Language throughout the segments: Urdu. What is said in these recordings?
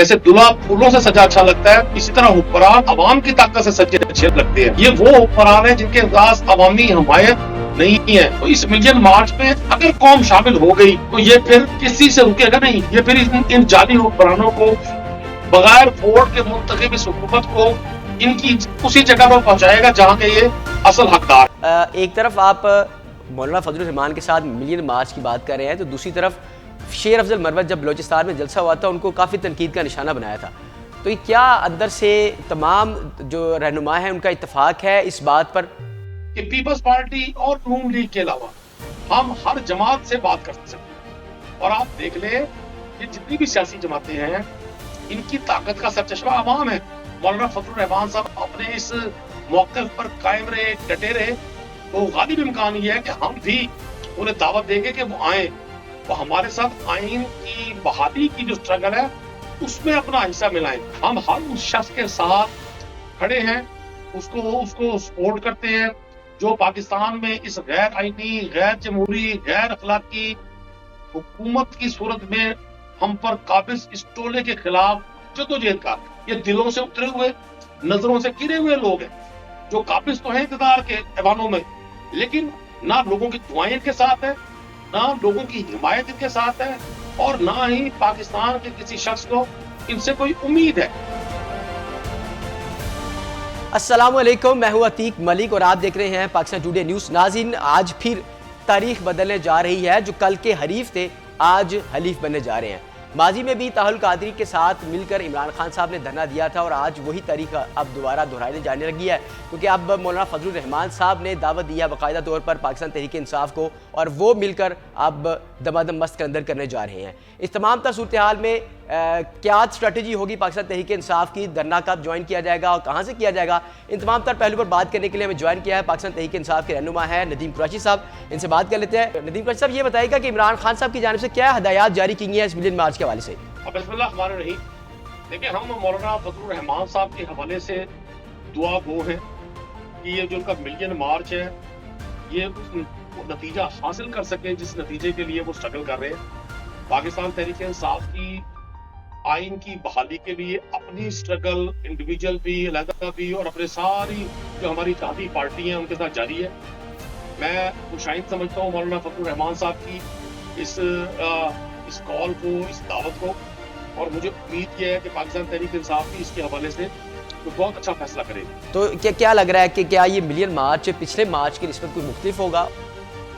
جیسے دلہا پھولوں سے سجا اچھا لگتا ہے، اسی طرح حکمران عوام کی طاقت سے سجے اچھے لگتے ہیں۔ یہ وہ حکمران ہیں جن کے پاس عوامی حمایت نہیں ہے۔ تو اس ملین مارچ میں اگر قوم شامل ہو گئی تو یہ پھر کسی سے رکے گا نہیں۔ یہ پھر ان جعلی حکمرانوں کو بغیر ووٹ کے منتخب اس حکومت کو ان کی اسی جگہ پر پہنچائے گا جہاں کے یہ اصل حقدار۔ ایک طرف آپ مولانا فضل الرحمان کے ساتھ ملین مارچ کی بات کر رہے ہیں تو دوسری طرف شیر افضل مروت جب بلوچستان میں جلسہ ہوا تھا ان کو کافی تنقید کا نشانہ بنایا تھا۔ تو یہ کیا اندر سے تمام جو رہنما ہیں ان کا اتفاق ہے اس بات پر کہ پیپلز پارٹی اور نون لیگ کے علاوہ ہم ہر جماعت سے بات کر سکتے ہیں؟ اور آپ دیکھ لیں یہ جتنی بھی سیاسی جماعتیں ہیں ان کی طاقت کا سرچشمہ عوام ہے۔ مولانا فضل الرحمان صاحب اپنے اس موقف پر قائم رہے، ڈٹے رہے، تو غالب امکان یہ ہے کہ ہم بھی انہیں دعوت دیں گے کہ وہ آئیں، وہ ہمارے ساتھ آئین کی بحالی کی جو سٹرگل ہے اس میں اپنا حصہ ملائیں۔ ہم ہر اس شخص کے ساتھ کھڑے ہیں، اس کو سپورٹ کرتے ہیں جو پاکستان میں اس غیر آئینی، غیر جمہوری، غیر اخلاقی حکومت کی صورت میں ہم پر قابض اس ٹولے کے خلاف جدوجہد کا۔ یہ دلوں سے اترے ہوئے، نظروں سے گرے ہوئے لوگ ہیں جو قابض تو ہیں اقتدار کے ایوانوں میں، لیکن نہ لوگوں کی دعائیں ان کے ساتھ ہیں، نہ لوگوں کی حمایت ان کے ساتھ ہے، اور نہ ہی پاکستان کے کسی شخص کو ان سے کوئی امید ہے۔ السلام علیکم، میں ہوں عتیق ملک اور آپ دیکھ رہے ہیں پاکستان ٹوڈے نیوز۔ ناظرین، آج پھر تاریخ بدلنے جا رہی ہے، جو کل کے حریف تھے آج حلیف بننے جا رہے ہیں۔ ماضی میں بھی طاہر القادری کے ساتھ مل کر عمران خان صاحب نے دھرنا دیا تھا اور آج وہی تاریخ اب دوبارہ دہرانے جانے لگی ہے، کیونکہ اب مولانا فضل الرحمان صاحب نے دعوت دیا باقاعدہ طور پر پاکستان تحریک انصاف کو، اور وہ مل کر اب دمادم مست کے اندر کرنے جا رہے ہیں۔ اس تمام تر صورتحال میں کیا اسٹریٹجی ہوگی پاکستان تحریک انصاف کی، دھرنا کب جوائن کیا جائے گا اور کہاں سے کیا جائے گا، ان تمام تر پہلو پر بات کرنے کے لیے ہمیں جوائن کیا ہے پاکستان تحریک انصاف کے رہنما ہے ندیم قریشی صاحب۔ ان سے بات کر لیتے ہیں۔ ندیم قریشی صاحب، یہ بتائیے گا کہ عمران خان صاحب کی جانب سے کیا ہدایات جاری کی گئی ہیں اس ملین مارچ کے حوالے سے؟ بسم اللہ الرحمن الرحیم۔ دیکھیں، ہم مولانا فضل الرحمان صاحب کے حوالے سے دعا گو ہیں کہ یہ جو ان کا ملین مارچ ہے یہ اس نتیجہ حاصل کر سکے جس نتیجے کے لیے وہ سٹرگل کر رہے ہیں۔ پاکستان تحریک انصاف کی آئین کی بحالی کے لیے اپنی سٹرگل انڈیویجول بھی، علیحدہ بھی، اور اپنے ساری جو ہماری اتحادی پارٹی ہیں ان کے ساتھ جاری ہے۔ میں خوشائند سمجھتا ہوں مولانا فضل الرحمان صاحب کی اس کال کو، اس دعوت کو، اور مجھے امید یہ ہے کہ پاکستان تحریک انصاف بھی اس کے حوالے سے بہت اچھا فیصلہ کرے گی۔ تو کیا لگ رہا ہے کہ کیا یہ ملین مارچ پچھلے مارچ کی نسبت کوئی مختلف ہوگا؟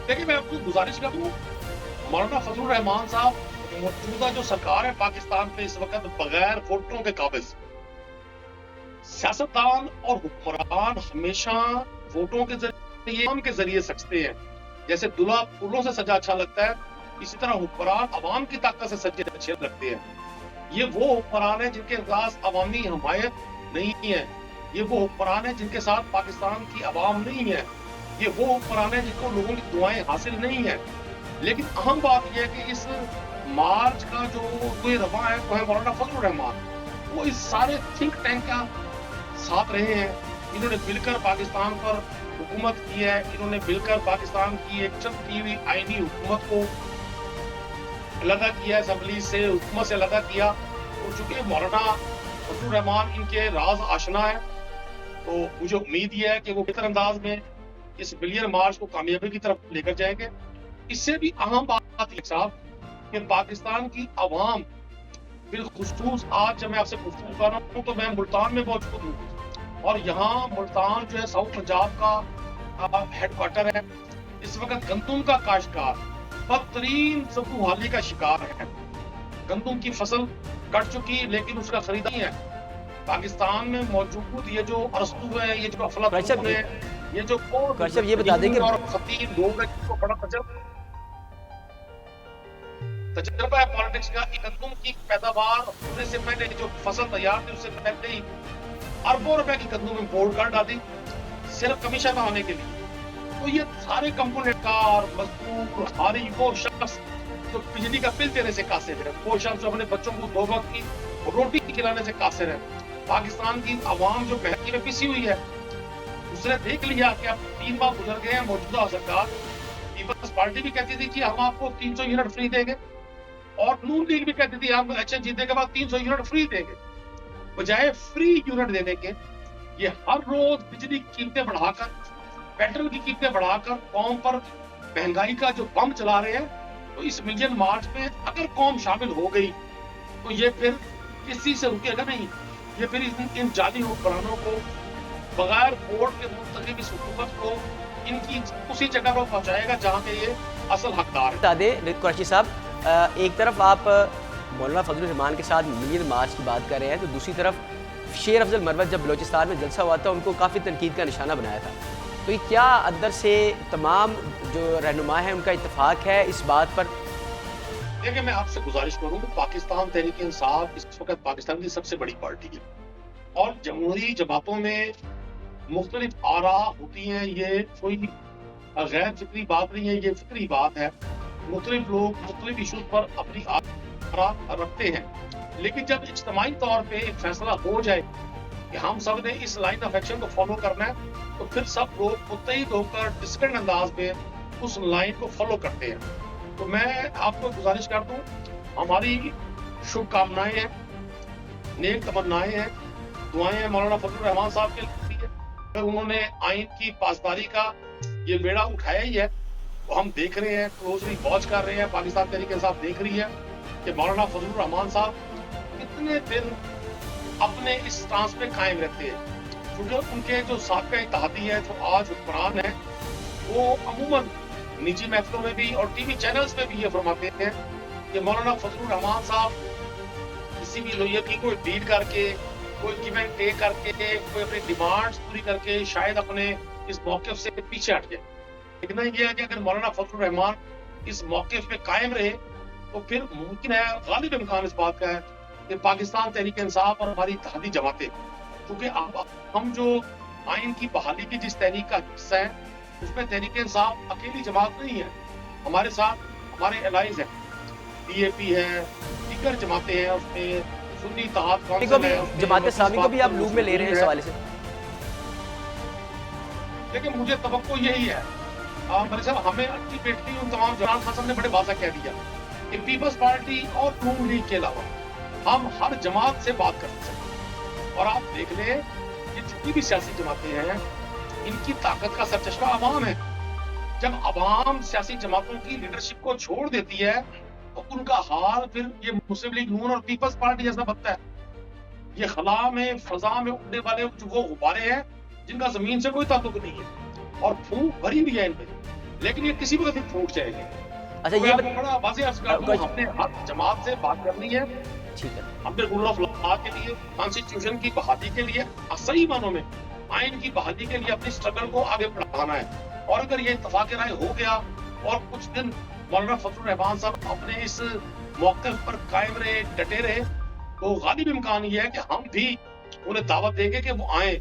دیکھیں، میں آپ کو گزارش کروں، مولانا فضل الرحمان صاحب موجودہ جو سرکار ہے پاکستان پہ اس وقت بغیر ووٹوں کے قابض۔ سیاستدان اور حکمران ہمیشہ ووٹوں کے ذریعے سجتے ہیں۔ جیسے دلہا پھولوں سے سجا اچھا لگتا ہے، اسی طرح حکمران عوام کی طاقت سے سجے اچھے لگتے ہیں۔ یہ وہ حکمران ہیں جن کے پاس عوامی حمایت نہیں ہے، یہ وہ حکمران ہیں جن کے ساتھ پاکستان کی عوام نہیں ہے، یہ وہ حکمران ہیں جن کو لوگوں کی دعائیں حاصل نہیں ہیں۔ لیکن اہم بات یہ ہے کہ اس مارچ کا جو کوئی رواں ہے وہ ہے مولانا فضل الرحمان۔ وہ اس سارے تھنک ٹینک کا ساتھ رہے ہیں، انہوں نے مل کر پاکستان پر حکومت کی ہے، انہوں نے مل کر پاکستان کی ایک چمکی ہوئی آئینی حکومت کو علیحدہ کیا، اسمبلی سے، حکومت سے علیحدہ کیا۔ اور چونکہ مولانا فضل الرحمان ان کے راز آشنا ہے تو مجھے امید یہ ہے کہ وہ بہتر انداز میں اس ملین مارچ کو کامیابی کی طرف لے کر جائیں گے۔ اس سے بھی اہم بات یہ صاحب کہ پاکستان کی عوام بالخصوص آج جب میں آپ سے گفتگو کر رہا ہوں تو میں ملتان میں موجود ہوں، اور یہاں ملتان جو ہے ساؤتھ پنجاب کا ہیڈ کوارٹر ہے۔ اس وقت گندم کا کاشتکار بدترین سبو حالی کا شکار ہے۔ گندم کی فصل کٹ چکی لیکن اس کا خریدا نہیں ہے۔ پاکستان میں موجود یہ جو ارسطو ہے، یہ جو افلاطون ہے، یہ جو یہ بتا دیں کہ اور خطیب لوگ ہیں جن کو بڑا تجربہ ہے پالیٹکس کا، گندم کی پیداوار ہونے سے پہلے جو فصل تیار تھی اس سے پہلے ہی اربوں روپے کی گندم امپورٹ کر ڈالی صرف کمیشن ہونے کے لیے۔ تو یہ سارے کمپوننٹ کار، مزدور، ہاری وہ شخص جو بجلی کا بل دینے سے قاصر ہے، وہ شخص جو اپنے بچوں کو 2 وقت کی روٹی کھلانے سے قاصر ہے۔ پاکستان کی عوام جو بہتی میں پسی ہوئی ہے، اس نے دیکھ لیا کہ اب 3 ماہ گزر گئے ہیں موجودہ سرکار، پیپلز پارٹی بھی کہتی تھی کہ ہم آپ کو 300 یونٹ فری دیں گے، اور نون لیگ بھی کہتی تھی ہم الیکشن جیتنے کے بعد 300 یونٹ فری دیں گے. بجائے فری یونٹ دینے کے یہ ہر روز بجلی کی قیمتیں بڑھا کر, پیٹرول کی قیمتیں بڑھا کر قوم پر مہنگائی کا جو بم چلا رہے ہیں. تو اس ملین مارچ میں اگر قوم شامل ہو گئی تو یہ پھر کسی سے رکے گا نہیں. یہ پھر ان جعلی حکمرانوں کو بغیر ووٹ کے منتخب اس حکومت کو ان کی اسی جگہ پر پہنچائے گا جہاں پہ یہ اصل حقدار ہے. بتا دیں قریشی صاحب, ایک طرف آپ مولانا فضل الرحمان کے ساتھ ملین مارچ کی بات کر رہے ہیں, تو دوسری طرف شیر افضل مروت جب بلوچستان میں جلسہ ہوا تھا ان کو کافی تنقید کا نشانہ بنایا تھا. تو یہ کیا اندر سے تمام جو رہنما ہیں ان کا اتفاق ہے اس بات پر؟ دیکھیں میں آپ سے گزارش کروں کہ پاکستان تحریک انصاف اس وقت پاکستان کی سب سے بڑی پارٹی ہے اور جمہوری جماعتوں میں مختلف آرا ہوتی ہیں. یہ کوئی غیر فکری بات نہیں ہے, یہ فکری بات ہے. مختلف لوگ مختلف ایشوز پر اپنی آرا رکھتے ہیں, لیکن جب اجتماعی طور پہ ایک فیصلہ ہو جائے کہ ہم سب نے اس لائن آف ایکشن کو فالو کرنا ہے تو پھر سب لوگ متحد ہو کر ڈسپلن انداز میں اس لائن کو فالو کرتے ہیں. تو میں آپ کو گزارش کرتا ہوں, ہماری شبھ کامنائیں ہیں, نیک تمنائیں ہیں, دعائیں ہیں مولانا فضل الرحمان صاحب کے لیے. اگر انہوں نے آئین کی پاسداری کا یہ بیڑا اٹھایا ہی ہے تو ہم دیکھ رہے ہیں, کلوزلی واچ کر رہے ہیں, پاکستان تحریک انصاف دیکھ رہی ہے کہ مولانا فضل الرحمان صاحب کتنے دن اپنے اس سٹانس پہ قائم رہتے ہیں. کیونکہ ان کے جو سابقہ اتحادی ہے جو آج حکمران ہے وہ عموماً نجی محفلوں میں بھی اور ٹی وی چینلز پہ بھی یہ فرماتے ہیں کہ مولانا فضل الرحمان صاحب کسی بھی لوہیے کی کوئی ڈیل کر کے, کوئی گیو اینڈ ٹیک کر کے, کوئی اپنی ڈیمانڈز پوری کر کے شاید اپنے اس موقف سے پیچھے ہٹ جائے. لیکن یہ ہے کہ اگر مولانا فضل الرحمان اس موقف پہ قائم رہے تو پھر ممکن ہے, غالب امکان اس بات کا ہے کہ پاکستان تحریک انصاف اور ہماری اتحادی جماعتیں, کیونکہ اب ہم جو آئین کی بحالی کی جس تحریک کا حصہ ہے اس میں تحریک انصاف اکیلی جماعت نہیں ہے, ہمارے ساتھ ہمارے الائز ہیں, پی اے پی ہے, دیگر جماعتیں ہیں, اس میں سنی اتحاد کونسل ہے, جماعت اسلامی کو بھی آپ لوپ میں لے رہے ہیں اس حوالے سے. لیکن مجھے توقع یہی ہے, میرے صاحب ہمیں اٹھی بیٹھی ان تمام جنرال خاصم نے بڑے واضح کہہ دیا کہ پیپلز پارٹی اور نون لیگ کے علاوہ ہم ہر جماعت سے بات کر سکتے ہیں. اور آپ دیکھ لیں کہ جتنی بھی سیاسی جماعتیں ہیں ان کی طاقت کا سرچشمہ عوام ہے. جب عوام سیاسی جماعتوں کی لیڈرشپ کو چھوڑ دیتی ہے تو ان کا حال پھر یہ مسلم لیگ نون اور پیپلز پارٹی جیسا بنتا ہے. یہ خلا میں فضا میں اڑنے والے جو وہ غبارے ہیں جن کا زمین سے کوئی تعلق نہیں ہے اور پھونک بھری ہوئی ہے ان پہ, لیکن یہ کسی وقت پھونک جائے گی. اچھا یہ بڑا واضح عرض کر دوں, ہم نے ہر جماعت سے بات کرنی ہے. ٹھیک ہے, ہم نے رول آف لا کے لیے, کانسٹیٹیوشن کی بحالی کے لیے, صحیح معنوں میں آئین کی بحالی کے لیے اپنی سٹرگل کو آگے بڑھانا ہے. اور اگر یہ اتفاق رائے ہو گیا اور کچھ دن مولانا فضل الرحمان صاحب اپنے اس موقف پر قائم رہے, ڈٹے رہے, تو غالب امکان یہ ہے کہ ہم بھی انہیں دعوت دیں گے کہ وہ آئیں,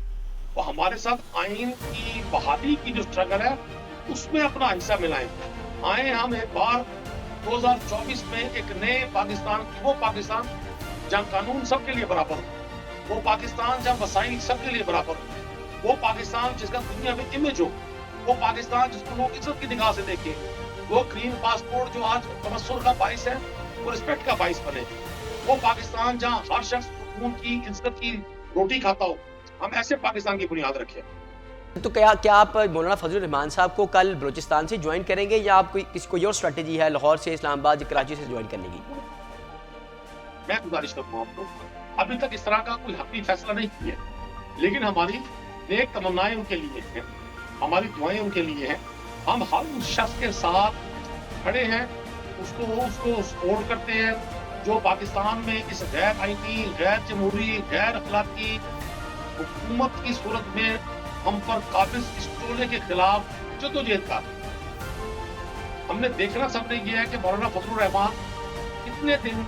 وہ ہمارے ساتھ آئین کی بحالی کی جو سٹرگل ہے اس میں اپنا حصہ ملائیں. آئیں ہم ایک بار 2024 میں ایک نئے پاکستان, وہ پاکستان جہاں قانون سب کے لیے برابر ہو, وہ پاکستان جہاں وسائل سب کے لیے برابر ہو, وہ پاکستان جس کا دنیا میں امیج ہو, وہ پاکستان جس کو لوگ عزت کی نگاہ سے دیکھیں, وہ گرین پاسپورٹ جو آج تبصر کا باعث ہے وہ رسپیکٹ کا باعث بنے, وہ پاکستان جہاں ہر شخص سکون کی عزت کی روٹی کھاتا ہو. ہم ایسے پاکستان کی بنیاد رکھیں. تو کیا آپ مولانا فضل الرحمان صاحب کو کل بلوچستان سے جوائن کریں گے یا آپ کوئی اور اسٹریٹجی ہے لاہور سے, اسلام آباد یا کراچی سے جوائن کرنے کی؟ میں گزارش کرتا ہوں آپ کو, ابھی تک اس طرح کا کوئی حقیقی فیصلہ نہیں کیا, لیکن ہماری نیک تمنائیں ان کے لیے ہیں, ہماری دعائیں ان کے لیے ہیں. ہم ہر اس شخص کے ساتھ کھڑے ہیں, اس کو سپورٹ کرتے ہیں جو پاکستان میں اس غیر آئینی, غیر جمہوری, غیر اخلاقی حکومت کی صورت میں ہم پر قابض اس ٹولے کے خلاف جدوجہد کا. ہم نے دیکھنا سب نے یہ ہے کہ مولانا فضل الرحمان کتنے دن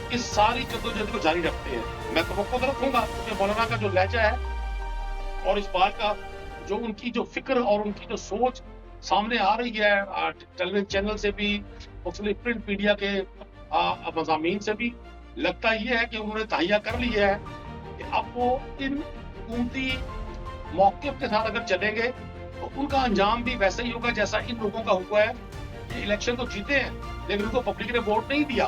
اس ساری جدوجہد کو جاری رکھتے ہیں. میں توقع رکھوں گا کہ مولانا کا جو لہجہ ہے اور اس بات کا جو ان کی جو فکر اور ان کی جو سوچ سامنے آ رہی ہے ٹیلی ویژن چینل سے بھی, مختلف پرنٹ میڈیا کے مضامین سے بھی, لگتا یہ ہے کہ انہوں نے تہیہ کر لیا ہے کہ اب وہ ان حکومتی موقف کے ساتھ اگر چلیں گے تو ان کا انجام بھی ویسا ہی ہوگا جیسا ان لوگوں کا ہوا ہے کہ الیکشن تو جیتے ہیں لیکن ان کو پبلک نے ووٹ نہیں دیا.